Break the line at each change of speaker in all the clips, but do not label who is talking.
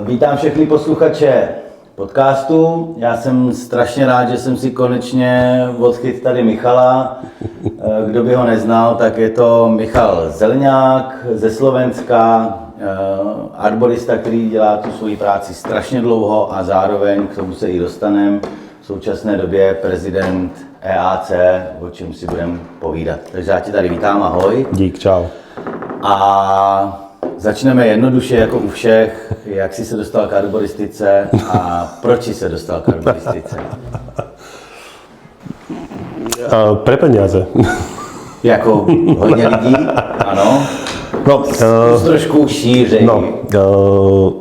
Vítám všechny posluchače podcastu. Já jsem strašně rád, že jsem si konečně odchyt tady Michala. Kdo by ho neznal, tak je to Michal Zelňák ze Slovenska, arborista, který dělá tu svoji práci strašně dlouho a zároveň k tomu se i dostaneme. V současné době prezident EAC, o čem si budeme povídat. Takže já tě tady vítám, ahoj.
Dík, čau.
A začneme jednoduše jako u všech, jak jsi se dostal k arboristice a proč jsi se dostal k arboristice?
Pre peniaze.
Jako hodně lidí, ano.
No,
trošku šířej.
No,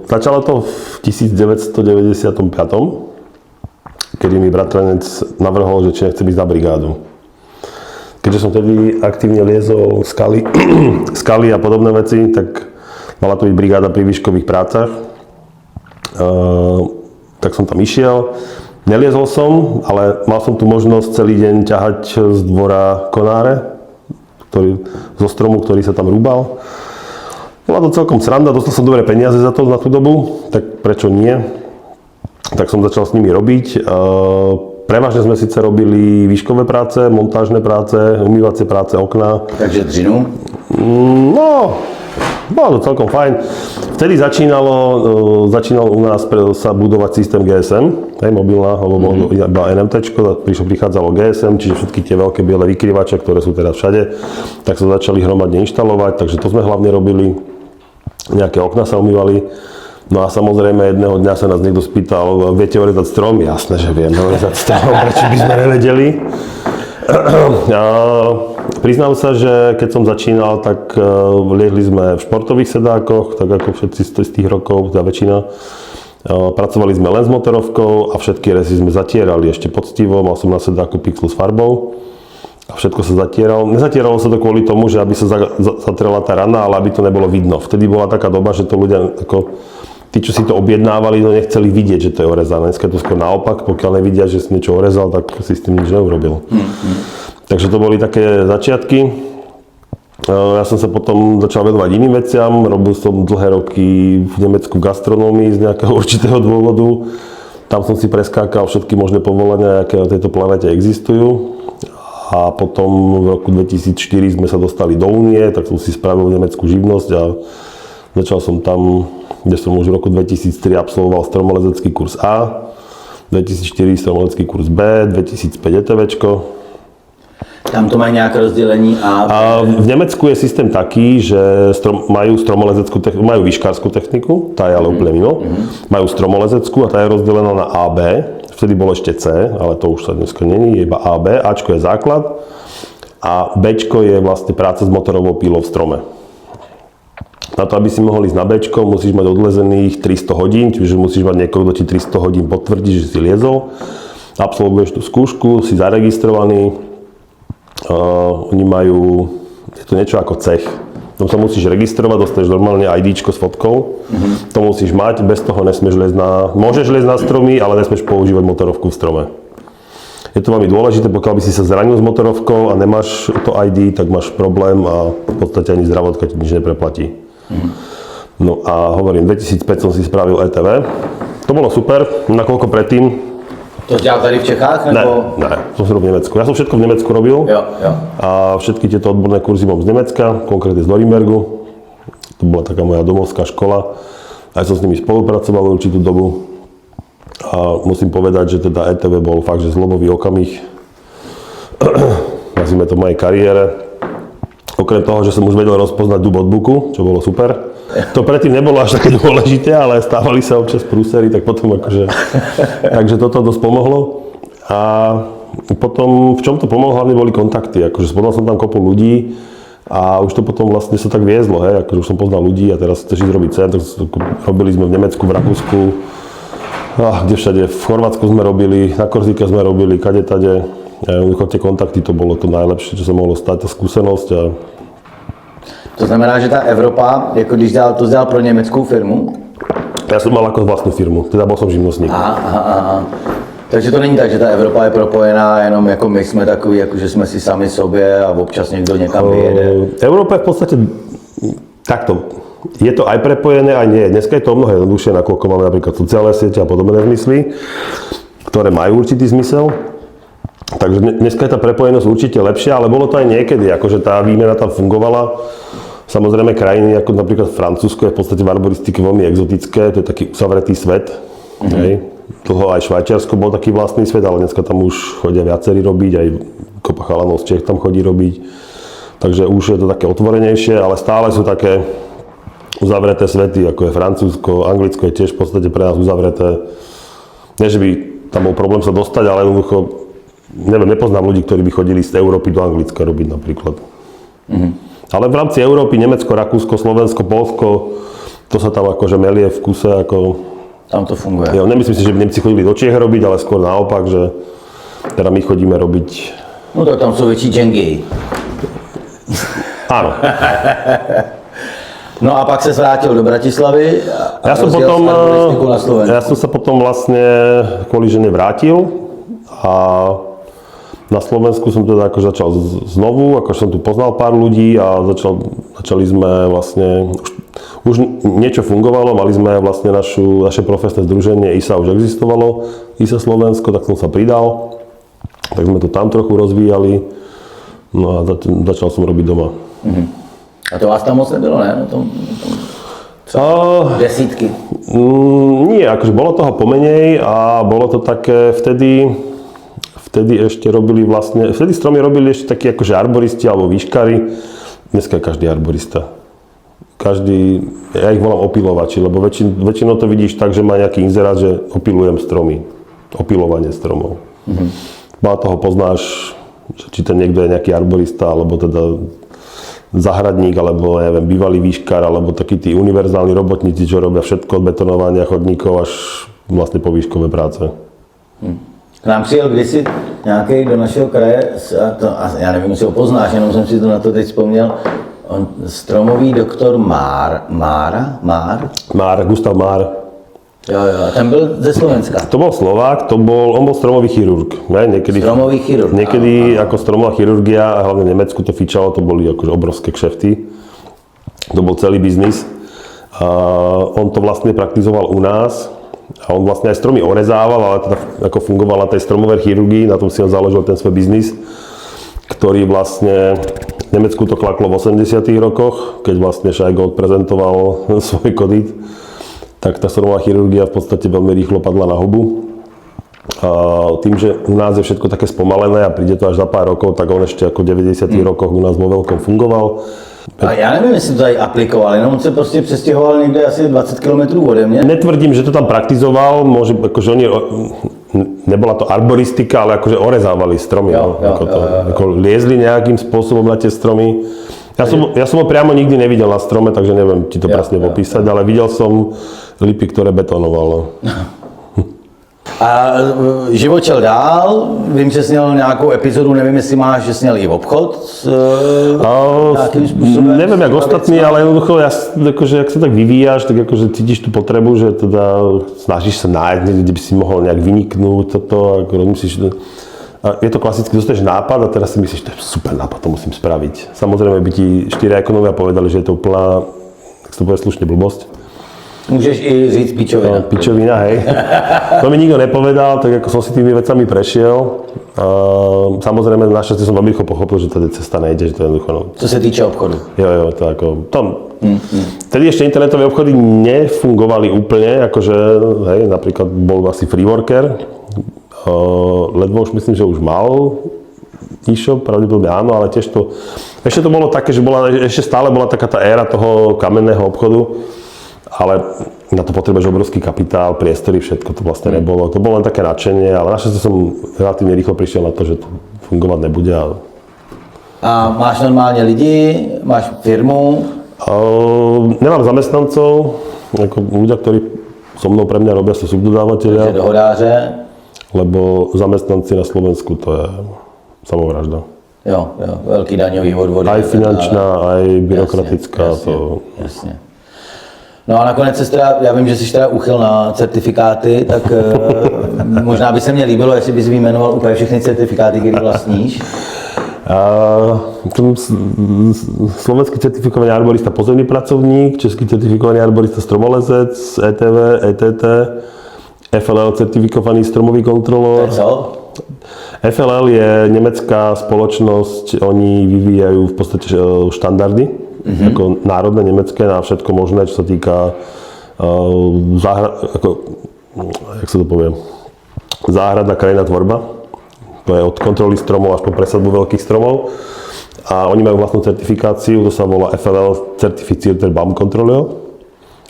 začalo to v 1995, kedy mi bratranec navrhol, že či nechce ísť na brigádu. Keďže som tedy aktívne liezol skaly a podobné veci, tak mala to byť brigáda pri výškových prácach. Tak som tam išiel. Neliezol som, ale mal som tu možnosť celý deň ťahať z dvora konáre, zo stromu, ktorý sa tam rúbal. Bola to celkom sranda, dostal som dobré peniaze za to na tú dobu, tak prečo nie? Tak som začal s nimi robiť. Prevažne sme síce robili výškové práce, montážne práce, umývacie práce, okná.
Takže dřinu?
No, bolo to celkom fajn. Vtedy začínal u nás sa budovať systém GSM, mobilná, alebo iba NMT-čko, prichádzalo GSM, čiže všetky tie veľké biele vykrývače, ktoré sú teraz všade, tak sa začali hromadne inštalovať, takže to sme hlavne robili. Nejaké okná sa umývali. No a samozrejme jedného dňa sa nás niekto spýtal, viete orezať strom? Jasné, že vieme orezať strom, prečo by sme nevedeli? Priznám sa, že keď som začínal, tak liezli sme v športových sedákoch, tak ako všetci z tých rokov, tá väčšina. Pracovali sme len s motorovkou a všetky rezy sme zatierali ešte poctivo, mal som na sedáku pixlu s farbou. A všetko sa zatieralo. Nezatieralo sa to kvôli tomu, že aby sa zatrela tá rana, ale aby to nebolo vidno. Vtedy bola taká doba, že to ľudia, tí, čo si to objednávali, to nechceli vidieť, že to je orezané. Dneska je to skôr naopak, pokiaľ nevidia, že si niečo orezal, tak si s tým nič neurobil. Takže to boli také začiatky. Ja som sa potom začal vedovať iným veciam. Robil som dlhé roky v Nemecku gastronómii z nejakého určitého dôvodu. Tam som si preskákal všetky možné povolania, aké na tejto planete existujú. A potom v roku 2004 sme sa dostali do Únie, tak som si spravil nemeckú živnosť a začal som tam, kde som už v roku 2003 absolvoval stromolezecký kurz A, 2004 stromolezecký kurz B, 2005 ETVčko.
Tam to majú nejaké rozdelení
a v Nemecku je systém taký, že majú stromolezeckú majú výškárskú techniku, tá je ale úplne mimo. Majú stromolezeckú a tá je rozdelená na A, B. Vtedy bolo ešte C, ale to už sa dneska není, je iba A, B. Ačko je základ a Bčko je vlastne práca s motorovou pílou v strome. Na to, aby si mohol ísť na Bčko, musíš mať odlezených 300 hodín, čiže musíš mať niekoho, kto ti 300 hodín potvrdí, že si liezol. Absolvuješ tú skúšku, si zaregistrovaný. Oni majú, je to niečo ako cech. Tam sa musíš registrovať, dostaneš normálne IDčko s fotkou. To musíš mať, bez toho nesmieš liezť môžeš liezť na stromy, ale nesmieš používať motorovku v strome. Je to veľmi dôležité, pokiaľ by si sa zranil s motorovkou a nemáš to ID, tak máš problém a v podstate ani zdravotka ti nič nepreplatí. No a hovorím, 2005 som si spravil ETV. To bolo super, nakoľko predtým.
To dělal tady v Čechách? Nebo?
Ne, to som robil v Nemecku. Ja som všetko v Nemecku robil.
Jo.
A všetky tieto odborné kurzy mám z Nemecka, konkrétne z Norimbergu. To bola taká moja domovská škola. Aj som s nimi spolupracoval určitú dobu. A musím povedať, že teda ETV bol fakt, že zlomový okamih. Nazvime to v mojej kariére. Okrem toho, že som už vedel rozpoznať dub od buku, čo bolo super. To predtým nebolo až také dôležité, ale stávali sa občas prúsery, tak potom akože... Takže toto dosť pomohlo. A potom, v čom to pomohlo, hlavne boli kontakty. Akože spoznal som tam kopu ľudí a už to potom vlastne sa tak viezlo, hej. Akože už som poznal ľudí a teraz chceš ísť robiť centr. Robili sme v Nemecku, v Rakúsku, kde všade. V Chorvátsku sme robili, na Korzike sme robili, kade tade. Tie kontakty, to bolo to najlepšie, čo sa mohlo stať, tá skúsenosť.
To znamená, že ta Evropa, jako když to dělal pro německou firmu?
Ja som mal ako vlastnú firmu, teda bol som živnostník.
Aha. Takže to není tak, že ta Evropa je propojená jenom jako my jsme takový, jako že jsme si sami sobě a občas někdo někam vyjede?
Európa je v podstate takto. Je to aj prepojené, aj nie. Dneska je to o mnoho jednoduchšie, nakoľko máme napríklad sociálne siete a podobné zmysly, ktoré majú určitý zmysel. Takže dneska je tá prepojenosť určite lepšia, ale bolo to aj niekedy, akože tá výmena tam fungovala. Samozrejme krajiny ako napríklad Francúzsko je v podstate v arboristike veľmi exotické, to je taký uzavretý svet. Hej. Dlho aj Švajčiarsko bol taký vlastný svet, ale dneska tam už chodia viacerí robiť, aj kopa chalanov z Čech tam chodí robiť. Takže už je to také otvorenejšie, ale stále sú také uzavreté svety, ako je Francúzsko, Anglicko je tiež v podstate pre nás uzavreté. Nie, že by tam bol problém sa dostať, ale jednoducho, neviem, nepoznám ľudí, ktorí by chodili z Európy do Anglicka robiť napríklad. Ale v rámci Európy, Nemecko, Rakúsko, Slovensko, Poľsko, to sa tam akože melie v kuse, ako...
Tam to funguje.
Ja nemyslím si, že by Nemci chodili do Čiech robiť, ale skôr naopak, že teda my chodíme robiť...
No tak tam sú väčší džengy.
Áno.
No a pak se vrátil do Bratislavy a rozjel arboristiku na Slovensku.
Ja som sa potom vlastne kvôli žene vrátil a na Slovensku som teda ako začal znovu, ako som tu poznal pár ľudí a začali sme vlastne, už niečo fungovalo, mali sme vlastne naše profesné združenie, ISA už existovalo, ISA Slovensko, tak som sa pridal, tak sme to tam trochu rozvíjali, no a začal som robiť doma.
A to vás tam moc nebylo, ne? Desítky.
Nie, akože bolo toho pomenej a bolo to také vtedy ešte robili vlastne, vtedy stromy robili ešte takí akože arboristi alebo výškari. Dneska je každý arborista. Každý, ja ich volám opilovači, lebo väčšinou to vidíš tak, že má nejaký inzerát, že opilujem stromy. Opilovanie stromov. Má toho poznáš, či ten niekto je nejaký arborista, alebo teda zahradník, alebo ja neviem, bývalý výškar, alebo takí tí univerzálni robotníci, čo robia všetko od betonovania chodníkov až vlastne po výškové práce.
K nám přijel kdysi nějaký do našeho kraje, a já nevím, jestli ho poznáš, jenom jsem si to na to teď vzpomněl, stromový doktor
Gustav Már.
Jo, a ten byl ze Slovenska.
To bol Slovák, on bol stromový chirurg. Ne?
Stromový chirurg.
Niekedy ako stromová chirurgia, a hlavne v Nemecku to fičalo, to boli akože obrovské kšefty. To bol celý biznis. A on to vlastne praktizoval u nás. A on vlastne aj stromy orezával, ale teda ako fungoval na tej stromovej chirurgii, na tom si on založil ten svoj biznis, ktorý vlastne v Nemecku to klaklo v 80. rokoch, keď vlastne Scheigold prezentoval svoj kodit. Tak tá stromová chirurgia v podstate veľmi rýchlo padla na hubu. A tým, že u nás je všetko také spomalené a príde to až za pár rokov, tak on ešte ako v 90. rokoch u nás vo veľkom fungoval.
A já nevím, jestli to tady aplikoval, jenom on se prostě přestěhoval někde asi 20 km ode mě.
Netvrdím, že to tam praktizoval, môže, akože oni, nebola to arboristika, ale akože orezávali stromy. Ako liezli nejakým spôsobom na tie stromy. Ja som ho priamo nikdy nevidel na strome, takže neviem ti to presne popísať, ale videl som lipy, ktoré betonoval.
A život šel dál, vím, že jsi měl nějakou epizodu, nevím, jestli máš, že jsi měl i obchod nějakým způsobem.
Neviem, jak ostatní, ale jednoducho, akože, jak sa tak vyvíjaš, tak akože cítiš tú potrebu, že teda snažíš sa nájsť niekde, kde by si mohol nejak vyniknúť toto, ako rozmyslíš. A je to klasicky, dostaneš nápad a teraz si myslíš, to je super nápad, to musím spraviť. Samozrejme by ti 4 ekonómovia povedali, že je to úplná, tak sa to povie slušne, blbosť.
Môžeš i říct pičovina.
Pičovina, hej. To mi nikto nepovedal, tak ako som si tými vecami prešiel. Samozrejme, našťastie som veľmi rýchlo pochopil, že tady cesta nejde, že to je jednoducho. No.
Co sa týče obchodu.
Jo, to ako... Vtedy ešte internetové obchody nefungovali úplne, akože, hej, napríklad bol asi Freeworker. Ledvo už myslím, že už mal e-shop, pravdepodobne áno, ale tiež to... Ešte to bolo také, že ešte stále bola taká tá éra toho kamenného obchodu. Ale na to potrebuješ obrovský kapitál, priestory, všetko to vlastne nebolo. To bolo len také nadšenie, ale našťastie som relatívne rýchlo prišiel na to, že to fungovať nebude.
A máš normálne lidi? Máš firmu?
Nemám zamestnancov. Ako ľudia, ktorí so mnou pre mňa robia, sú subdodávateľia.
Dohodáře?
Lebo zamestnanci na Slovensku to je samovražda.
Jo, veľký daňový odvod.
Aj finančná, aj byrokratická.
Jasne. No a nakonec já vím, že jsi teda uchyl na certifikáty, tak možná by se mně líbilo, jestli bys vyjmenoval úplně všechny certifikáty, které vlastníš.
Slovenský certifikovaný arborista pozemný pracovník, český certifikovaný arborista stromolezec, ETV, ETT, FLL certifikovaný stromový kontrolór.
Co?
FLL je nemecká spoločnosť, oni vyvíjajú v podstate štandardy, ako národné nemecké na všetko možné, čo sa týka jak sa to povie, záhradná krajinná tvorba. To je od kontroly stromov až po presadbu veľkých stromov. A oni majú vlastnú certifikáciu, to sa volá FLL Certifizierter Baumkontrolleur.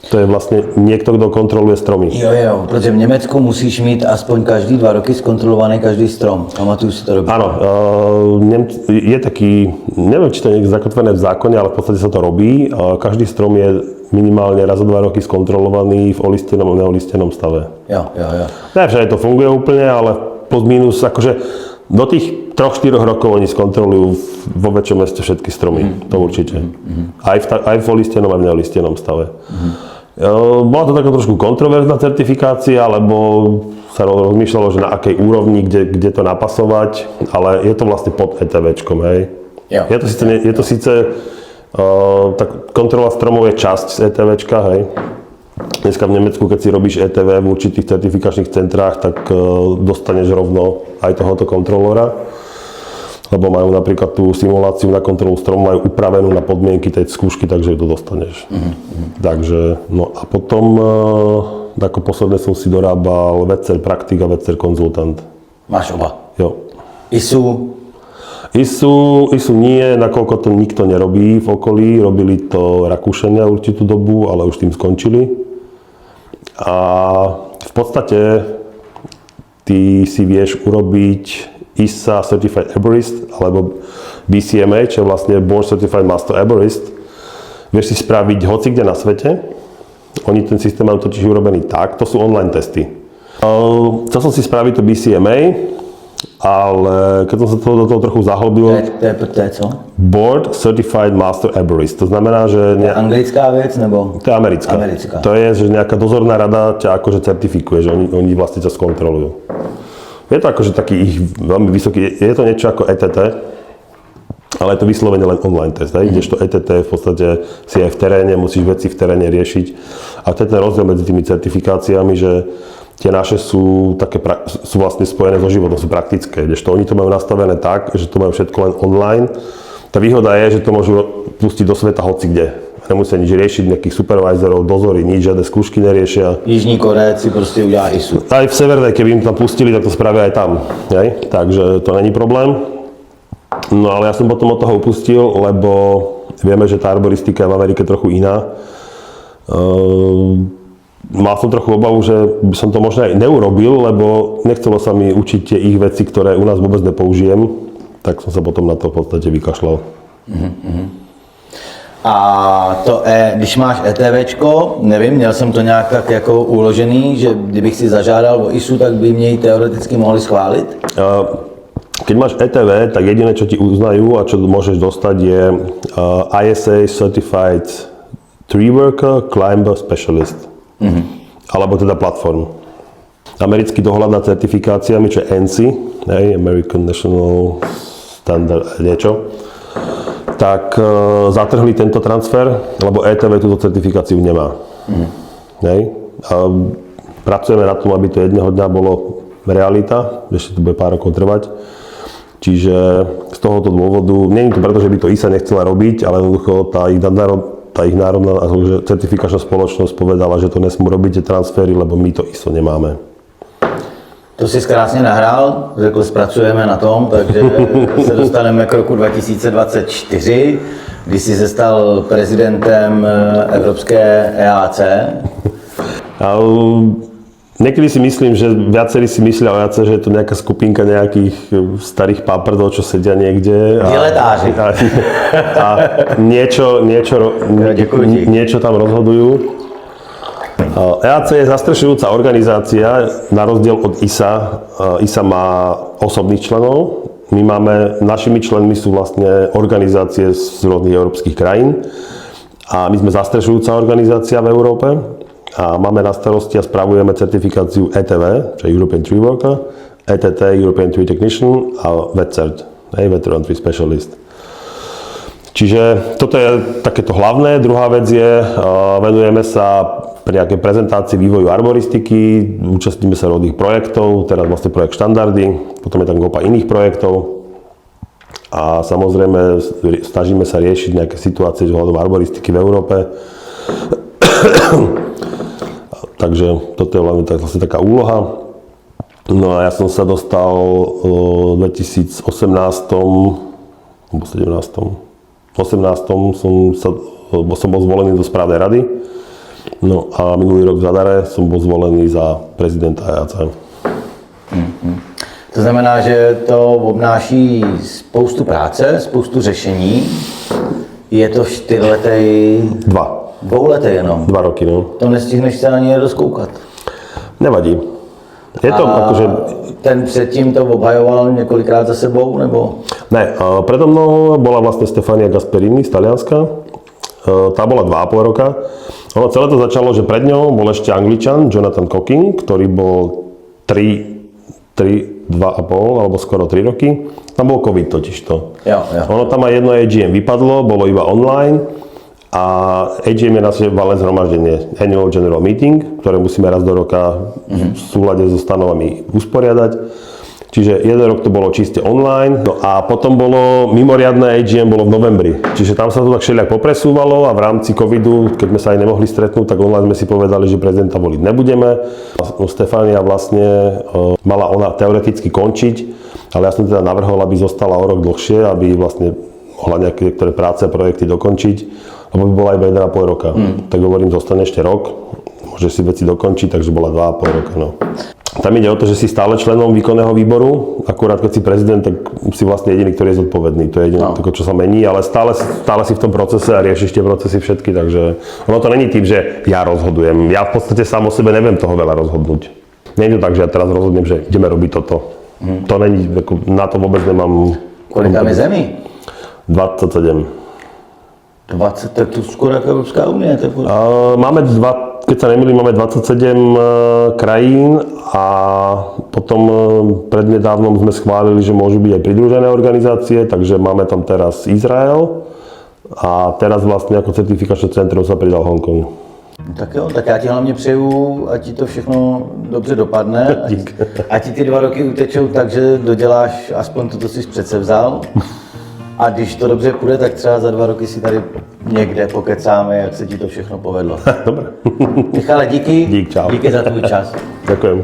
To je vlastne niekto, kto kontroluje stromy.
Jo, protože v Německu musíš mít aspoň každý 2 roky zkontrolovaný každý strom. Pamatuju si to dobře.
Áno, je taký, neviem, či to je zakotvené v zákone, ale v podstate sa to robí. Každý strom je minimálne raz za 2 roky skontrolovaný v olistenom a neolistenom stave.
Jo.
Ne, všade to funguje úplne, ale plus minus, akože do tých 3-4 rokov oni skontrolujú vo väčšom meste všetky stromy, to určite. Aj v olistenom, aj v neolistenom stave. Bola to taká trošku kontroverzná certifikácia, lebo sa rozmýšľalo, že na akej úrovni, kde to napasovať, ale je to vlastne pod ETVčkom, hej.
Jo.
Je to síce tak kontrola stromov je časť z ETVčka, hej. Dneska v Nemecku, keď si robíš ETV v určitých certifikačných centrách, tak dostaneš rovno aj tohoto kontrolóra. Lebo majú napríklad tú simuláciu na kontrolu stromu, majú upravenú na podmienky tej skúšky, takže to dostaneš. Takže, no a potom, ako posledné som si dorábal VCR praktik a VCR konzultant.
Máš oba?
Jo. ISU nie, nakoľko to nikto nerobí v okolí, robili to Rakúšania určitú dobu, ale už tým skončili. A v podstate ty si vieš urobiť ISA Certified Arborist alebo BCMA, čo je vlastne Board Certified Master Arborist. Vieš si spraviť hoci kde na svete. Oni ten systém majú totiž urobený tak, to sú online testy. Chcel som si spraviť to BCMA, ale keď som sa do toho trochu zahlbil...
To je co?
Board Certified Master Arborist. To znamená, že...
Anglická vec, nebo?
To je americká. To je, že nejaká dozorná rada ťa akože certifikuje, že oni vlastne ťa skontrolujú. Je to akože taký ich veľmi vysoký, je to niečo ako ETT, ale je to vyslovene len online test, kdežto ETT v podstate si aj v teréne, musíš veci v teréne riešiť. A to je ten rozdiel medzi tými certifikáciami, že tie naše sú vlastne spojené so životom, sú praktické, kdežto oni to majú nastavené tak, že to majú všetko len online. Tá výhoda je, že to môžu pustiť do sveta hoci kde. Nemusia nič riešiť, nejakých supervisorov, dozory, nič, žiadne skúšky neriešia.
Jižní Korejci si proste udělá ISU.
Aj v Severnej, keby im tam pustili, tak to spravia aj tam. Hej? Takže to není problém. No ale ja som potom od toho upustil, lebo vieme, že tá arboristika je v Amerike trochu iná. Mal som trochu obavu, že by som to možno aj neurobil, lebo nechcelo sa mi učiť tie ich veci, ktoré u nás vôbec nepoužijem. Tak som sa potom na to v podstate vykašľal.
A to když máš ETVčko, nevím, měl jsem to nějak tak jako uložený, že kdybych si zažádal o ISU, tak by mě ji teoreticky mohli schválit?
Keď máš ETV, tak jediné, čo ti uznajú a čo môžeš dostať je ISA Certified Tree Worker Climber Specialist. Alebo teda platform. Americký dohľad nad certifikáciami, čo je ANSI, American National Standard niečo, tak zatrhli tento transfer, lebo ETV túto certifikáciu nemá. A pracujeme na tom, aby to jedného dňa bolo realita, ešte to bude pár rokov trvať. Čiže z tohoto dôvodu, nie je to preto, že by to ISA nechcela robiť, ale jednoducho tá ich národná certifikačná spoločnosť povedala, že to nesmú robiť tie transfery, lebo my to ISO nemáme.
To jsi krásně nahrál, řekl, zpracujeme na tom, takže se dostaneme k roku 2024, kdy jsi se stal prezidentem Evropské EAC.
Niekedy si myslím, že viacerí si myslia o EAC, že je to nejaká skupinka nejakých starých páprdov, čo sedia niekde.
Diletáři.
A niečo tam rozhodujú. EAC je zastrešujúca organizácia, na rozdiel od ISA. ISA má osobných členov. Našimi členmi sú vlastne organizácie z rôznych európskych krajín. A my sme zastrešujúca organizácia v Európe. A máme na starosti a spravujeme certifikáciu ETV, čo je European Tree Worker, ETT, European Tree Technician a VCERT, Veteran 3 Specialist. Čiže toto je takéto hlavné. Druhá vec je, venujeme sa pri nejakej prezentácii vývoju arboristiky, účastníme sa rôznych projektov, teraz vlastne projekt Štandardy, potom je tam kopa iných projektov a samozrejme snažíme sa riešiť nejaké situácie ohľadom arboristiky v Európe. Takže toto je vlastne taká úloha. No a ja som sa dostal v 2018 alebo 17. 18. som bol zvolený do správnej rady. No a minulý rok v Zadare som bol zvolený za prezidenta EAC.
To znamená, že to obnáší spoustu práce, spoustu řešení. Je to 4letý... 2letý jenom.
2 roky, no.
To nestihneš se ani rozkoukat.
Nevadí. Je to akože...
Ten předtím to obhajoval několikrát za sebou, nebo?
Ne, predo mnou bola vlastne Stefania Gasperini z Talianska. Tá bola 2,5 roka. Ono celé to začalo, že pred ňou bol ešte Angličan, Jonathan Cocking, ktorý bol 2,5 alebo skoro 3 roky. Tam bol COVID totižto.
Jo.
Ono tam aj jedno AGM vypadlo, bolo iba online. A AGM je naše valné zhromaždenie, Annual General Meeting, ktoré musíme raz do roka v súlade so stanovami usporiadať. Čiže jeden rok to bolo čiste online, no a potom bolo mimoriadne AGM bolo v novembri. Čiže tam sa to tak všelijak popresúvalo a v rámci covidu, keď sme sa aj nemohli stretnúť, tak online sme si povedali, že prezidenta voliť nebudeme. Stefania vlastne mala ona teoreticky končiť, ale ja som teda navrhol, aby zostala o rok dlhšie, aby vlastne mohla nejaké niektoré práce a projekty dokončiť, lebo by bola iba 1,5 roka. Tak hovorím, zostane ešte rok, môže si veci dokončiť, takže bola 2,5 roka. No. Tam ide o to, že si stále členom výkonného výboru, akurát keď si prezident, tak si vlastne jediný, ktorý je zodpovedný. To je jediné, čo sa mení, ale stále si v tom procese a riešiš tie procesy všetky, takže ono to není tým, že ja rozhodujem. Ja v podstate sám o sebe neviem toho veľa rozhodnúť. Nie je to tak, že ja teraz rozhodnem, že ideme robiť toto. To není, na to vôbec nemám...
Kolik tam je zemí?
27.
20, tak to skoro ako Európska únia.
Máme keď sa nemýlim, máme 27 krajín a potom prednedávnom sme schválili, že môžu byť aj pridružené organizácie, takže máme tam teraz Izrael a teraz vlastne ako certifikačné centrum sa pridal Hongkong.
Tak jo, tak já ti hlavně přeju, ať ti to všechno dobře dopadne, ať ti ty 2 roky utečou tak, že doděláš aspoň to, co jsi přece vzal. A když to dobře půjde, tak třeba za 2 roky si tady někde pokecáme, jak se ti to všechno povedlo.
Dobre.
Michale, díky.
Dík, čau.
Díky za tvůj čas.
Ďakujem.